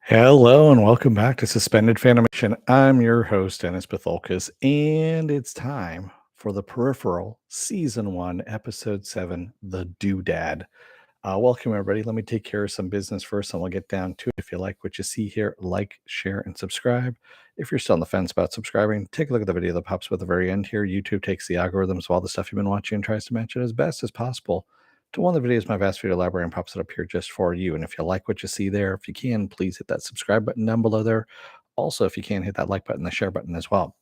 Hello and welcome back to Suspended Fanimation. I'm your host, Dennis Patholkas, and it's time for the Peripheral Season 1, Episode 7, The Doodad. Welcome, everybody. Let me take care of some business first, and we'll get down to it. If you like what you see here, like, share, and subscribe. If you're still on the fence about subscribing, take a look at the video that pops up at the very end here. YouTube takes the algorithms of all the stuff you've been watching and tries to match it as best as possible to one of the videos, my vast video library, and pops it up here just for you. And if you like what you see there, if you can, please hit that subscribe button down below there. Also, if you can, hit that like button, the share button as well.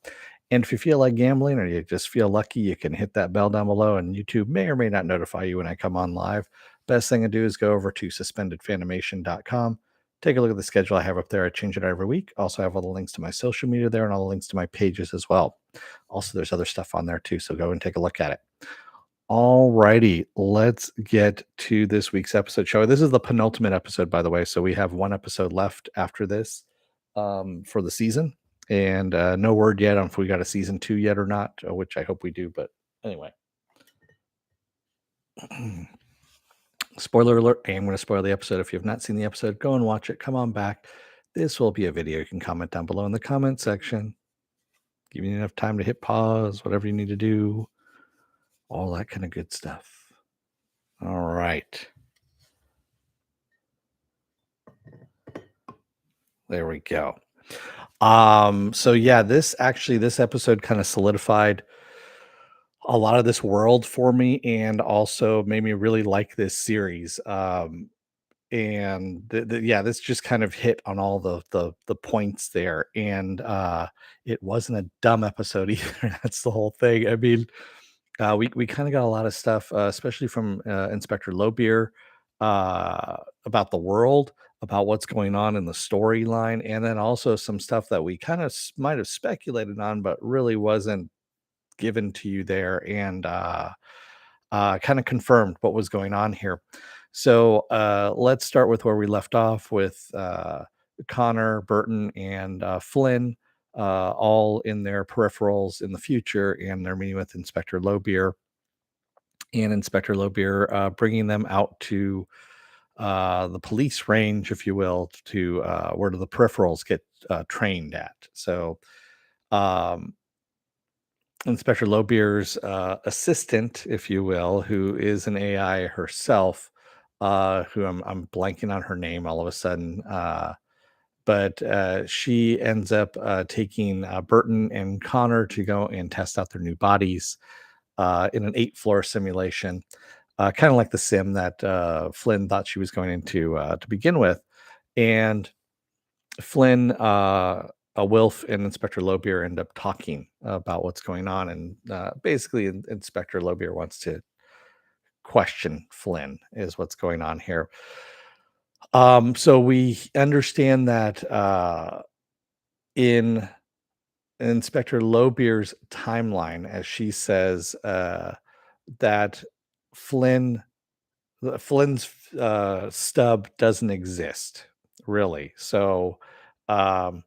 And if you feel like gambling or you just feel lucky, you can hit that bell down below, and YouTube may or may not notify you when I come on live. Best thing to do is go over to suspendedfanimation.com. Take a look at the schedule I have up there. I change it every week. Also, I have all the links to my social media there and all the links to my pages as well. Also, there's other stuff on there too, so go and take a look at it. All righty, let's get to this week's episode show. This is the penultimate episode, by the way, so we have one episode left after this for the season, and no word yet on if we got a season 2 yet or not, which I hope we do. But anyway, spoiler alert, I am going to spoil the episode. If you have not seen the episode, go and watch it. Come on back. This will be a video. You can comment down below in the comment section. Give you enough time to hit pause, whatever you need to do, all that kind of good stuff. All right. There we go. So yeah, this episode kind of solidified a lot of this world for me and also made me really like this series. And yeah, this just kind of hit on all the points there. And it wasn't a dumb episode either. That's the whole thing. I mean, we kind of got a lot of stuff, especially from Inspector Lobeer, about the world, about what's going on in the storyline, and then also some stuff that we kind of might have speculated on, but really wasn't given to you there, and kind of confirmed what was going on here. So let's start with where we left off with Connor, Burton, and Flynn, all in their peripherals in the future, and they're meeting with Inspector Lobeer, and Inspector Lobeer bringing them out to the police range, if you will, to where the peripherals get trained at. So um, Inspector Lobeer's assistant, if you will, who is an AI herself, who I'm blanking on her name all of a sudden, but she ends up taking Burton and Connor to go and test out their new bodies in an 8-floor simulation, kind of like the sim that Flynn thought she was going into to begin with. And Flynn, Wilf, and Inspector Lobeer end up talking about what's going on. And basically, Inspector Lobeer wants to question Flynn, is what's going on here. So we understand that in Inspector Lobeer's timeline, as she says, that Flynn Flynn's stub doesn't exist, really. So um,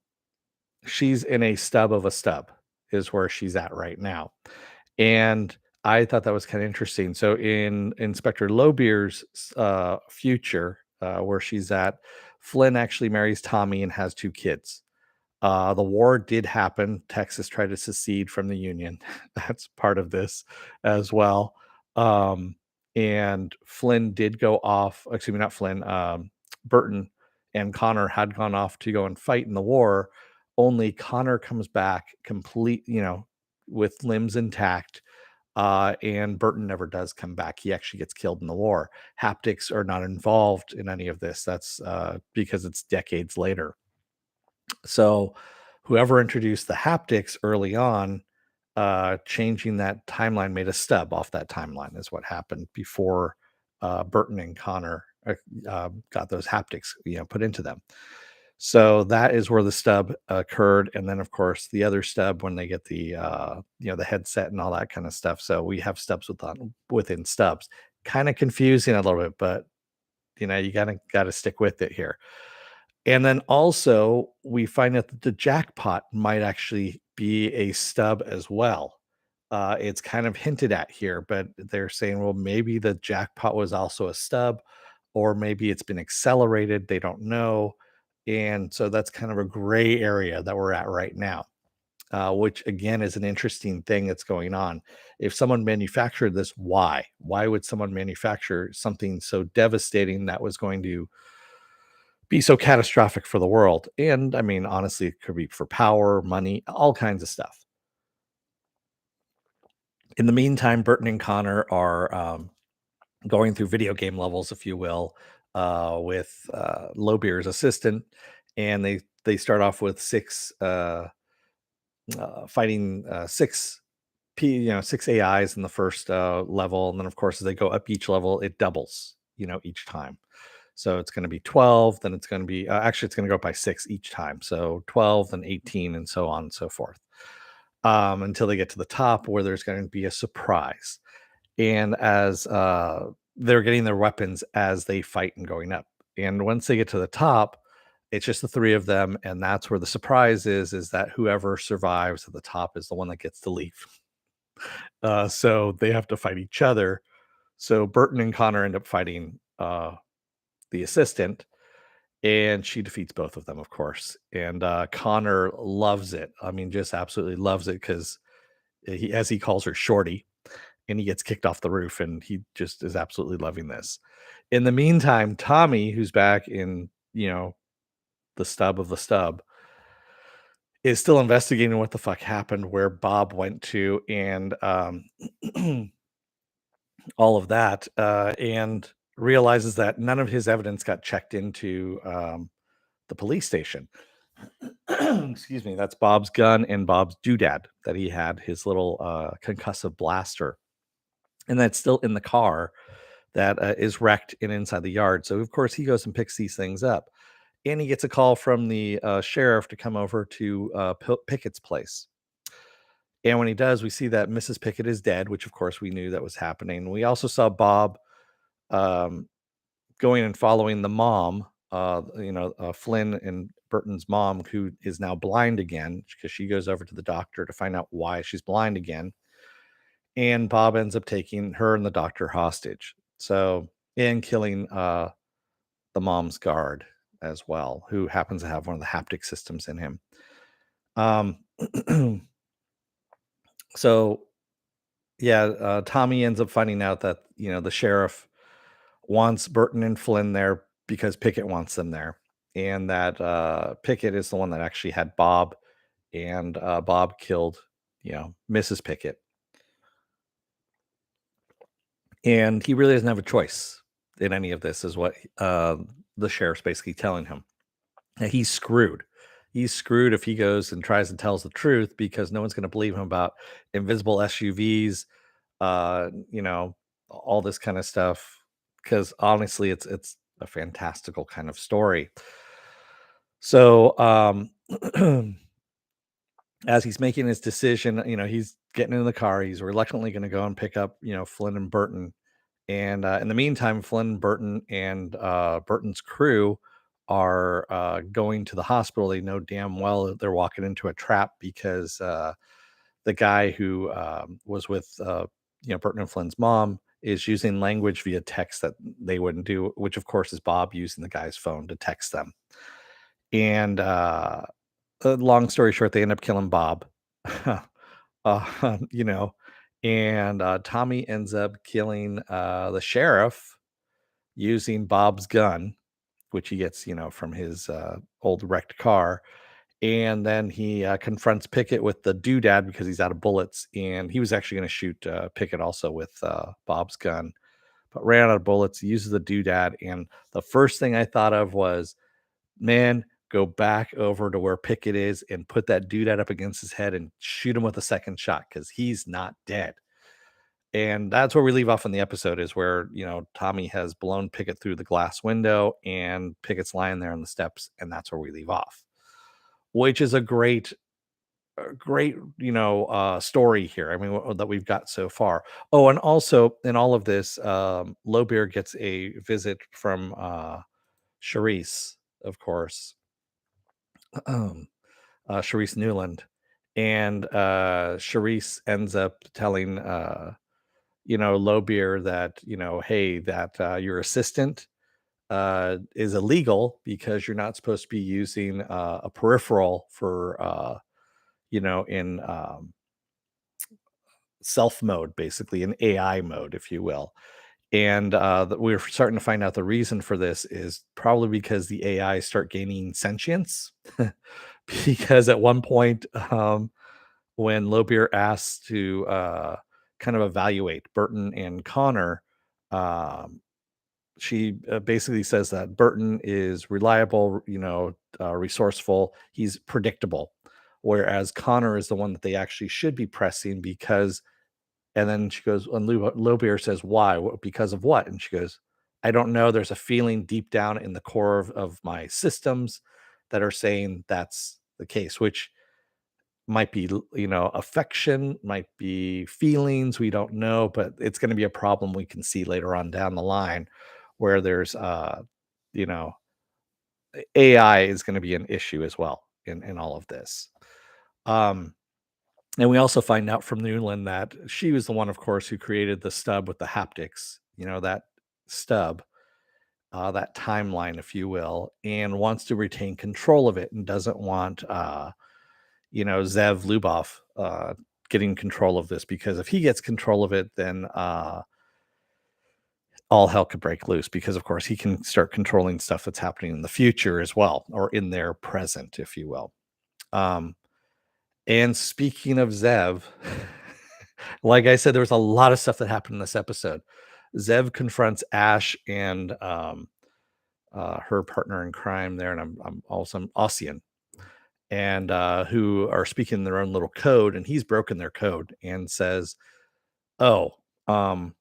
she's in a stub of a stub, is where she's at right now. And I thought that was kind of interesting. So in Inspector Lobeer's future, where she's at, Flynn actually marries Tommy and has 2 kids. The war did happen. Texas tried to secede from the Union. That's part of this as well. Um, and Flynn did go off, excuse me, not Flynn, Burton and Connor had gone off to go and fight in the war. Only Connor comes back complete, with limbs intact. And Burton never does come back. He actually gets killed in the war. Haptics are not involved in any of this. That's because it's decades later. So whoever introduced the haptics early on, changing that timeline made a stub off that timeline is what happened before Burton and Connor got those haptics, put into them. So that is where the stub occurred, and then of course the other stub when they get the the headset and all that kind of stuff. So we have stubs within stubs. Kind of confusing a little bit, but you gotta stick with it here. And then also, we find out that the jackpot might actually be a stub as well. It's kind of hinted at here, but they're saying, well, maybe the jackpot was also a stub, or maybe it's been accelerated. They don't know. And so that's kind of a gray area that we're at right now, which again is an interesting thing that's going on. If someone manufactured this, why? Why would someone manufacture something so devastating that was going to be so catastrophic for the world? And I mean, honestly, it could be for power, money, all kinds of stuff. In the meantime, Burton and Connor are going through video game levels, if you will, with Lowbeer's assistant, and they start off with fighting six AIs in the first level, and then of course as they go up each level, it doubles, each time. So it's going to be 12, then it's going to be actually it's going to go up by six each time. So 12, then 18, and so on and so forth, until they get to the top where there's going to be a surprise. And as they're getting their weapons as they fight and going up. And once they get to the top, it's just the three of them, and that's where the surprise is that whoever survives at the top is the one that gets to leave. So they have to fight each other. So Burton and Connor end up fighting the assistant, and she defeats both of them, of course. And Connor loves it. I mean, just absolutely loves it because as he calls her Shorty, and he gets kicked off the roof, and he just is absolutely loving this. In the meantime, Tommy, who's back in, the stub of the stub, is still investigating what the fuck happened, where Bob went to, and all of that, and realizes that none of his evidence got checked into the police station. Excuse me. That's Bob's gun and Bob's doodad that he had, his little concussive blaster, and that's still in the car that is wrecked and inside the yard. So of course he goes and picks these things up, and he gets a call from the sheriff to come over to Pickett's place. And when he does, we see that Mrs. Pickett is dead, which of course we knew that was happening. We also saw Bob um, going and following the mom, Flynn and Burton's mom, who is now blind again because she goes over to the doctor to find out why she's blind again. And Bob ends up taking her and the doctor hostage. So, and killing the mom's guard as well, who happens to have one of the haptic systems in him. Um, so yeah, Tommy ends up finding out that the sheriff wants Burton and Flynn there because Pickett wants them there, and that Pickett is the one that actually had Bob, and Bob killed Mrs. Pickett, and he really doesn't have a choice in any of this, is what the sheriff's basically telling him. And he's screwed. He's screwed if he goes and tries and tells the truth, because no one's going to believe him about invisible SUVs, all this kind of stuff. Because honestly, it's a fantastical kind of story. So, as he's making his decision, he's getting in the car. He's reluctantly going to go and pick up, Flynn and Burton. And in the meantime, Flynn, Burton, and Burton's crew are going to the hospital. They know damn well that they're walking into a trap, because the guy who was with Burton and Flynn's mom is using language via text that they wouldn't do, which of course is Bob using the guy's phone to text them. And long story short, they end up killing Bob. uh, you know, and Tommy ends up killing the sheriff using Bob's gun, which he gets, from his old wrecked car. And then he confronts Pickett with the doodad because he's out of bullets. And he was actually going to shoot Pickett also with Bob's gun, but ran out of bullets. He uses the doodad. And the first thing I thought of was, man, go back over to where Pickett is and put that doodad up against his head and shoot him with a second shot, because he's not dead. And that's where we leave off in the episode, is where, Tommy has blown Pickett through the glass window, and Pickett's lying there on the steps. And that's where we leave off, which is a great, story here. I mean, that we've got so far. Oh, and also in all of this, Lowbeer gets a visit from Charisse, of course, Charisse Newland. And Charisse ends up telling Lowbeer that, hey, that your assistant is illegal because you're not supposed to be using a peripheral for in self mode, basically in AI mode, if you will. And we're starting to find out the reason for this is probably because the AI start gaining sentience. Because at one point, when Lobeer asks to kind of evaluate Burton and Connor, um, she basically says that Burton is reliable, resourceful. He's predictable, whereas Connor is the one that they actually should be pressing because. And then she goes, and Lobeer says, "Why? Because of what?" And she goes, "I don't know. There's a feeling deep down in the core of my systems that are saying that's the case," which might be, affection, might be feelings, we don't know, but it's gonna be a problem we can see later on down the line where there's, you know, AI is gonna be an issue as well in all of this. Um, and we also find out from Newland that she was the one, of course, who created the stub with the haptics, that stub, that timeline, if you will, and wants to retain control of it and doesn't want, Zev Lubov getting control of this because if he gets control of it, then all hell could break loose because, of course, he can start controlling stuff that's happening in the future as well, or in their present, if you will. Um, and speaking of Zev, like I said, there was a lot of stuff that happened in this episode. Zev confronts Ash and her partner in crime there, and I'm also Ossian, and who are speaking their own little code, and he's broken their code and says, "Oh, um,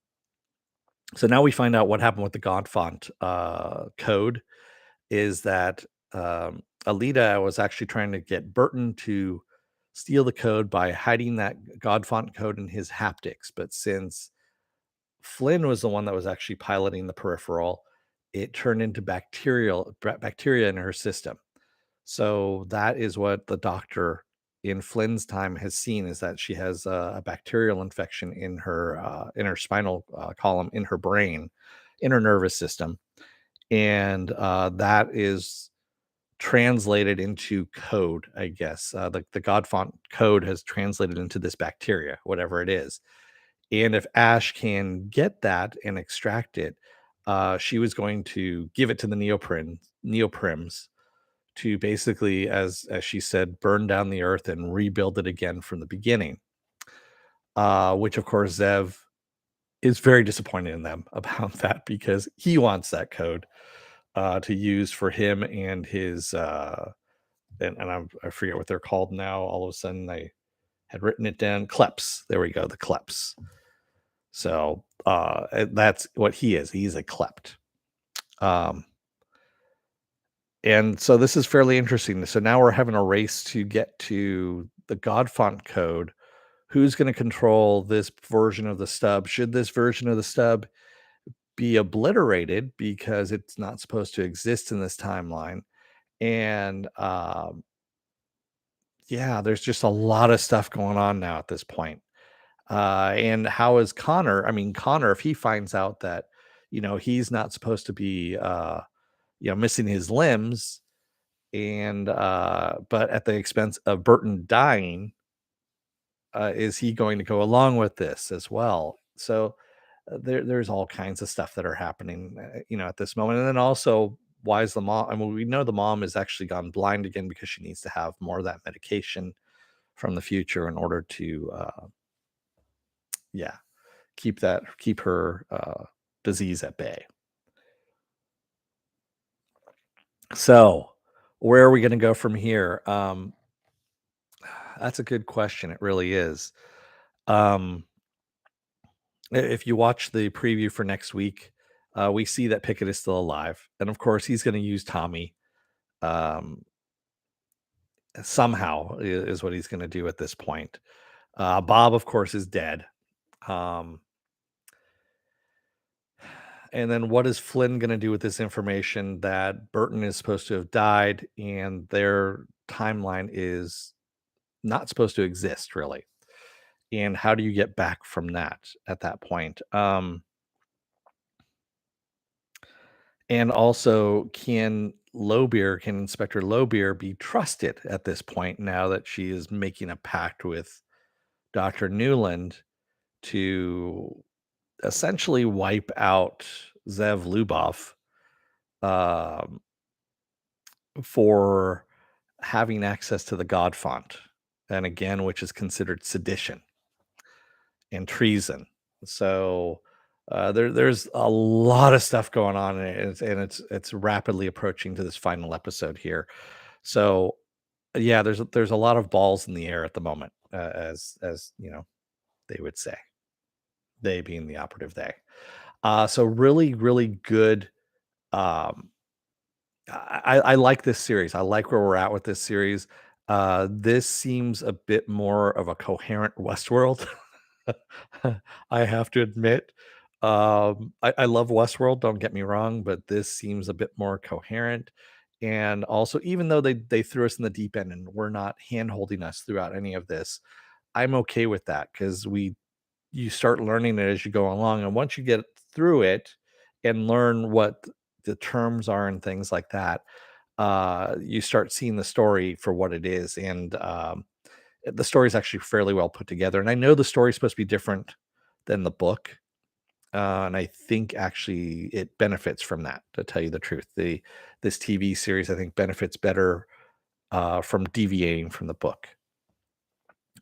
so now we find out what happened with the Godfont code is that Alita was actually trying to get Burton to steal the code by hiding that Godfont code in his haptics, but since Flynn was the one that was actually piloting the peripheral, it turned into bacteria in her system." So that is what the doctor in Flynn's time has seen is that she has a bacterial infection in her spinal column, in her brain, in her nervous system, and that is translated into code. I guess the Godfont code has translated into this bacteria, whatever it is. And if Ash can get that and extract it, she was going to give it to the neoprims to basically, as she said, burn down the earth and rebuild it again from the beginning. Which of course Zev is very disappointed in them about that because he wants that code to use for him and his I forget what they're called now. All of a sudden, I had written it down. Kleps. There we go. The Kleps. So that's what he is. He's a klept. Um, And so this is fairly interesting. So now we're having a race to get to the Godfont code. Who's going to control this version of the stub? Should this version of the stub be obliterated because it's not supposed to exist in this timeline? And yeah, there's just a lot of stuff going on now at this point. And how is Connor? I mean, Connor, if he finds out that, he's not supposed to be, missing his limbs, and but at the expense of Burton dying, is he going to go along with this as well? So there's all kinds of stuff that are happening, at this moment. And then also, why is the mom? I mean, we know the mom has actually gone blind again because she needs to have more of that medication from the future in order to, yeah, keep her disease at bay. So where are we going to go from here? That's a good question. It really is. Um, if you watch the preview for next week, we see that Pickett is still alive, and of course, he's going to use Tommy. Um, somehow is what he's going to do at this point. Bob, of course, is dead. Um, and then what is Flynn going to do with this information that Burton is supposed to have died and their timeline is not supposed to exist, really? And how do you get back from that at that point? And also, can Inspector Lowbeer be trusted at this point now that she is making a pact with Dr. Newland to essentially wipe out Zev Lubov um, for having access to the God font, and again, which is considered sedition and treason. So there's a lot of stuff going on, and it's rapidly approaching to this final episode here. So yeah, there's a lot of balls in the air at the moment, as you know they would say, they being the operative they. So really, really good. Um, I like this series. I like where we're at with this series. This seems a bit more of a coherent Westworld. I have to admit. I love Westworld, don't get me wrong, but this seems a bit more coherent. And also, even though they threw us in the deep end and we're not hand holding us throughout any of this, I'm okay with that because you start learning it as you go along. And once you get through it and learn what the terms are and things like that, you start seeing the story for what it is. And the story is actually fairly well put together. And I know the story is supposed to be different than the book. And I think actually it benefits from that, to tell you the truth. This TV series, I think, benefits better from deviating from the book.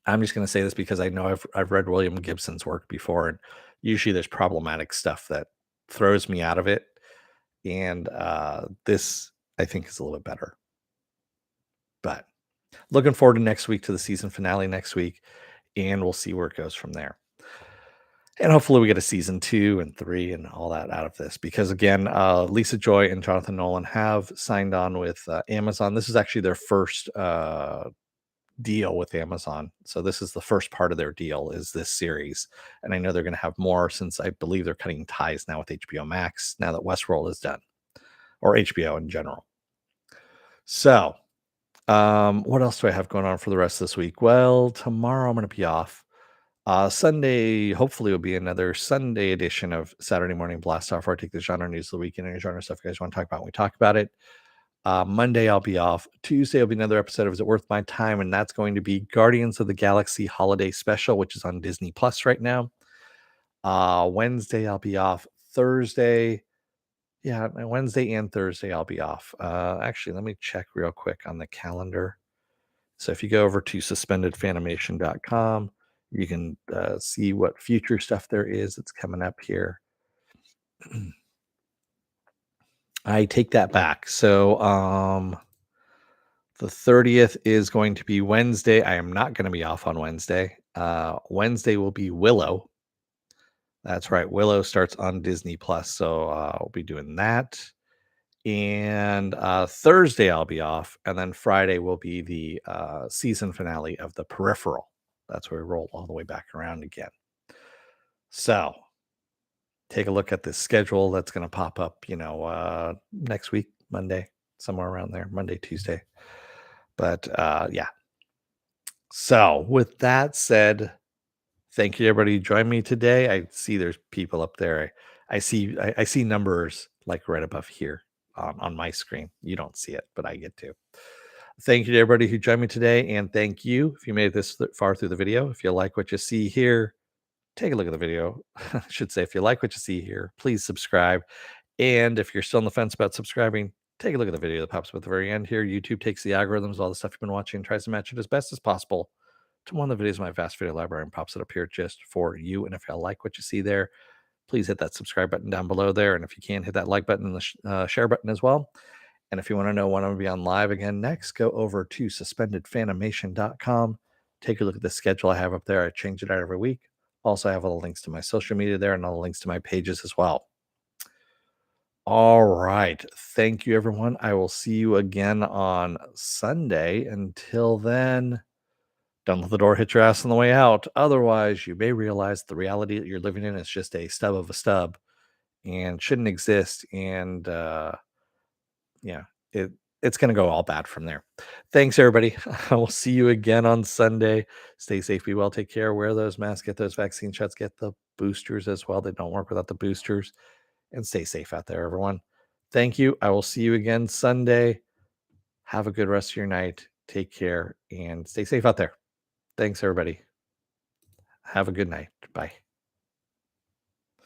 I'm just going to say this because I know I've read William Gibson's work before, and usually there's problematic stuff that throws me out of it, and this I think is a little bit better. But looking forward to next week, to the season finale next week, and we'll see where it goes from there. And hopefully we get a season 2 and 3 and all that out of this, because again, Lisa Joy and Jonathan Nolan have signed on with Amazon. This is actually their first deal with Amazon. So this is the first part of their deal, is this series. And I know they're going to have more, since I believe they're cutting ties now with HBO Max now that Westworld is done, or HBO in general. So, what else do I have going on for the rest of this week? Well, tomorrow I'm going to be off. Sunday, hopefully, will be another Sunday edition of Saturday Morning Blast Off, where I take the genre news of the week and any genre stuff you guys want to talk about. We talk about it. Monday, I'll be off. Tuesday will be another episode of Is It Worth My Time? And that's going to be Guardians of the Galaxy Holiday Special, which is on Disney Plus right now. Wednesday, I'll be off. Thursday, yeah, Wednesday and Thursday, I'll be off. Actually, let me check real quick on the calendar. So if you go over to suspendedfanimation.com, you can see what future stuff there is that's coming up here. I take that back. So the 30th is going to be Wednesday. I am not going to be off on Wednesday. Wednesday will be Willow. That's right. Willow starts on Disney Plus. So I'll be doing that. And Thursday I'll be off. And then Friday will be the season finale of the Peripheral. That's where we roll all the way back around again. So take a look at this schedule that's going to pop up, next week, Monday, somewhere around there, Monday, Tuesday. But yeah. So with that said, thank you everybody who joined me today. I see there's people up there. I see numbers like right above here on my screen. You don't see it, but I get to. Thank you to everybody who joined me today, and thank you if you made it this far through the video. If you like what you see here, take a look at the video. I should say, if you like what you see here, please subscribe. And if you're still on the fence about subscribing, take a look at the video that pops up at the very end here. YouTube takes the algorithms, all the stuff you've been watching, and tries to match it as best as possible to one of the videos in my vast video library, and pops it up here just for you. And if you like what you see there, please hit that subscribe button down below there. And if you can, hit that like button and the share button as well. And if you want to know when I'm going to be on live again next, go over to suspendedfanimation.com. Take a look at the schedule I have up there. I change it out every week. Also, I have all the links to my social media there and all the links to my pages as well. All right. Thank you, everyone. I will see you again on Sunday. Until then, don't let the door hit your ass on the way out. Otherwise, you may realize the reality that you're living in is just a stub of a stub and shouldn't exist. And yeah, it's going to go all bad from there. Thanks, everybody. I will see you again on Sunday. Stay safe, be well, take care, wear those masks, get those vaccine shots, get the boosters as well. They don't work without the boosters. And stay safe out there, everyone. Thank you. I will see you again Sunday. Have a good rest of your night. Take care and stay safe out there. Thanks, everybody. Have a good night. Bye.